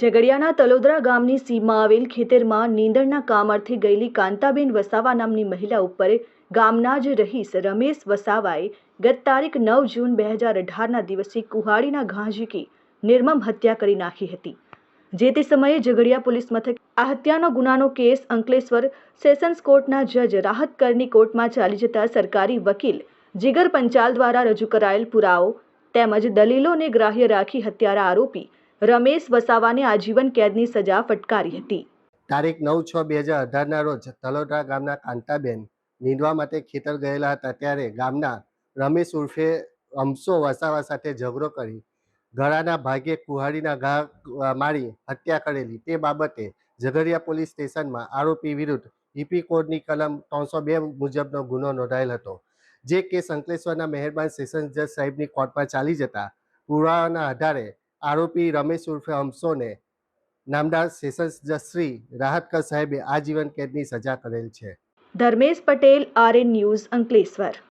ઝઘડિયાના તલોદરા ગામની સીમમાં આવેલ ખેતરમાં નીંદણના કામ અર્થે ગયેલી કાંતાબેન વસાવા નામની મહિલા ઉપર ગામના જ રહીશ રમેશ વસાવાએ ગત તારીખ 9 જૂન 2018ના દિવસે કુહાડીના ઘા ઝીકી નિર્મમ હત્યા કરી નાખી હતી। જે તે સમયે ઝઘડિયા પોલીસ મથકે આ હત્યાનો ગુનાનો કેસ અંકલેશ્વર સેશન્સ કોર્ટના જજ રાહત કરની કોર્ટમાં ચાલી જતા સરકારી વકીલ જીગર પંચાલ દ્વારા રજૂ કરાયેલ પુરાવો તેમજ દલીલોને ગ્રાહ્ય રાખી હત્યારા આરોપી રમેશ વસાવાને આજીવન કેદની સજા ફટકારી હતી। તારીખ 9/6/2018ના રોજ તલોદરા ગામના કાંતાબેન નીંદવા માટે ખેતર ગયેલા હતા ત્યારે ગામના રમેશ ઉર્ફે અમસો વસાવા સાથે ઝઘડો કરી ગળાના ભાગે કુહાડીના ઘા મારી હત્યા કરેલી તે બાબતે ઝઘડિયા પોલીસ સ્ટેશનમાં આરોપી વિરુદ્ધ ઈપી કોડની કલમ 302 મુજબનો ગુનો નોંધાયેલ હતો। જે કેસ અંકલેશ્વરના મહેરબાન સેશન્સ જજ સાહેબની કોર્ટમાં ચાલી જતા પુરાવાના આધારે આરોપી રમેશ ઉર્ફે અમસોને નામદાર સેશન્સ જજ શ્રી રાહતકર સાહેબે આજીવન કેદની સજા કરેલ છે। Dharmesh Patel, RN news, Ankleshwar.